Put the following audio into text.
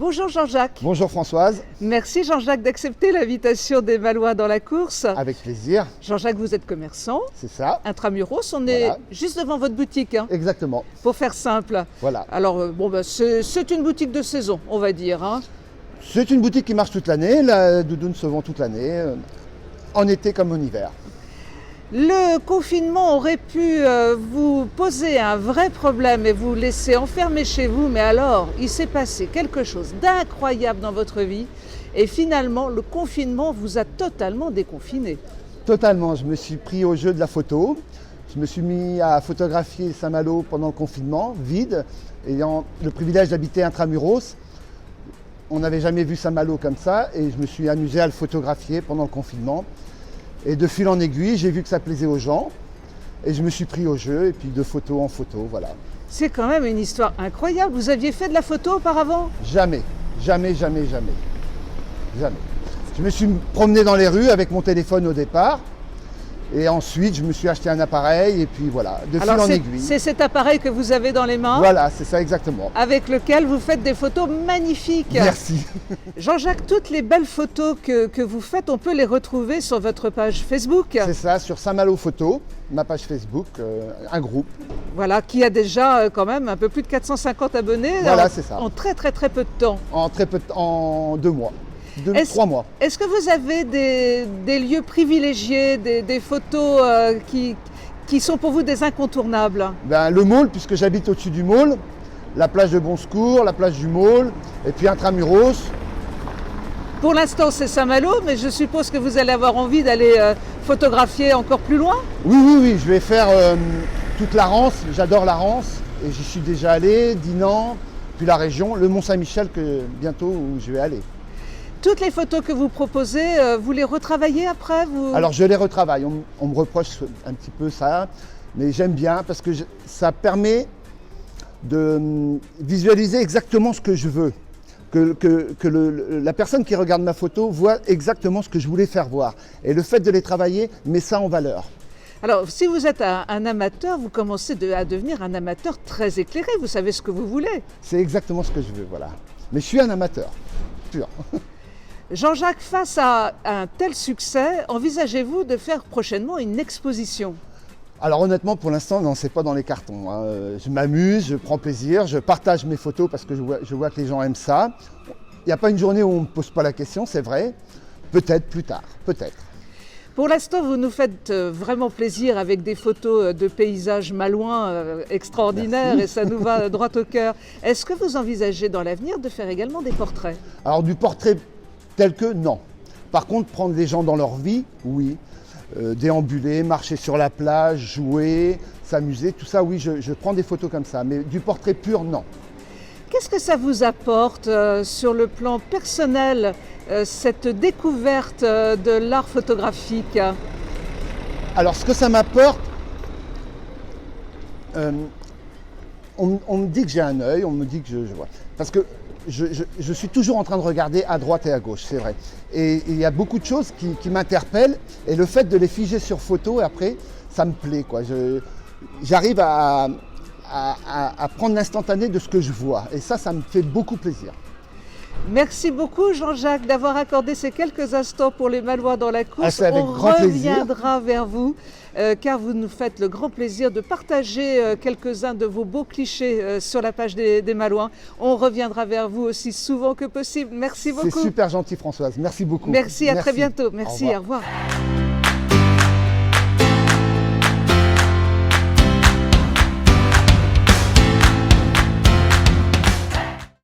Bonjour Jean-Jacques. Bonjour Françoise. Merci Jean-Jacques d'accepter l'invitation des Malouins dans la course. Avec plaisir. Jean-Jacques, vous êtes commerçant. C'est ça. Intramuros, on est juste devant votre boutique. Exactement. Pour faire simple. Voilà. Alors, c'est une boutique de saison, on va dire. C'est une boutique qui marche toute l'année. La doudoune se vend toute l'année, en été comme en hiver. Le confinement aurait pu vous poser un vrai problème et vous laisser enfermer chez vous, mais alors il s'est passé quelque chose d'incroyable dans votre vie et finalement le confinement vous a totalement déconfiné. Totalement, je me suis pris au jeu de la photo. Je me suis mis à photographier Saint-Malo pendant le confinement, vide, ayant le privilège d'habiter Intramuros. On n'avait jamais vu Saint-Malo comme ça et je me suis amusé à le photographier pendant le confinement. Et de fil en aiguille, j'ai vu que ça plaisait aux gens et je me suis pris au jeu et puis de photo en photo, voilà. C'est quand même une histoire incroyable. Vous aviez fait de la photo auparavant? Jamais, jamais, jamais, jamais. Jamais. Je me suis promené dans les rues avec mon téléphone au départ et ensuite je me suis acheté un appareil et puis voilà, de fil en aiguille. C'est cet appareil que vous avez dans les mains? Voilà, c'est ça exactement. Avec lequel vous faites des photos magnifiques. Merci. Jean-Jacques, toutes les belles photos que vous faites, on peut les retrouver sur votre page Facebook. C'est ça, sur Saint-Malo Photo, ma page Facebook, un groupe. Voilà, qui a déjà quand même un peu plus de 450 abonnés. Voilà, c'est ça. En très très très peu de temps. En 2 mois. 3 mois. Est-ce que vous avez des lieux privilégiés, des photos qui sont pour vous des incontournables? Le Maule, puisque j'habite au-dessus du Maule, la plage de Bon Secours, la plage du Maule, et puis Intramuros. Pour l'instant, c'est Saint-Malo, mais je suppose que vous allez avoir envie d'aller photographier encore plus loin? Oui, je vais faire toute la Rance, j'adore la Rance, et j'y suis déjà allé, Dinan, puis la région, le Mont-Saint-Michel, bientôt où je vais aller. Toutes les photos que vous proposez, vous les retravaillez après Alors je les retravaille, on me reproche un petit peu ça, mais j'aime bien parce que ça permet de visualiser exactement ce que je veux. Que la personne qui regarde ma photo voit exactement ce que je voulais faire voir. Et le fait de les travailler met ça en valeur. Alors, si vous êtes un amateur, vous commencez à devenir un amateur très éclairé. Vous savez ce que vous voulez. C'est exactement ce que je veux, voilà. Mais je suis un amateur, pur. Jean-Jacques, face à un tel succès, envisagez-vous de faire prochainement une exposition? Alors honnêtement, pour l'instant, non, c'est pas dans les cartons. Je m'amuse, je prends plaisir, je partage mes photos parce que je vois que les gens aiment ça. Il n'y a pas une journée où on ne me pose pas la question, c'est vrai. Peut-être plus tard, peut-être. Pour l'instant, vous nous faites vraiment plaisir avec des photos de paysages malouins extraordinaires. Merci. Et ça nous va droit au cœur. Est-ce que vous envisagez dans l'avenir de faire également des portraits? Alors du portrait tel que, non. Par contre, prendre les gens dans leur vie, oui. Déambuler, marcher sur la plage, jouer, s'amuser, tout ça, oui, je prends des photos comme ça. Mais du portrait pur, non. Qu'est-ce que ça vous apporte sur le plan personnel, cette découverte de l'art photographique? Alors, ce que ça m'apporte, on me dit que j'ai un œil, on me dit que je vois. Parce que je suis toujours en train de regarder à droite et à gauche, c'est vrai. Et il y a beaucoup de choses qui m'interpellent et le fait de les figer sur photo, après, ça me plaît, quoi. J'arrive à prendre l'instantané de ce que je vois et ça me fait beaucoup plaisir. Merci beaucoup Jean-Jacques d'avoir accordé ces quelques instants pour les Malouins dans la course. On reviendra vers vous car vous nous faites le grand plaisir de partager quelques-uns de vos beaux clichés sur la page des Malouins. On reviendra vers vous aussi souvent que possible. Merci beaucoup. C'est super gentil Françoise, merci beaucoup. Merci, à très bientôt. Merci, au revoir.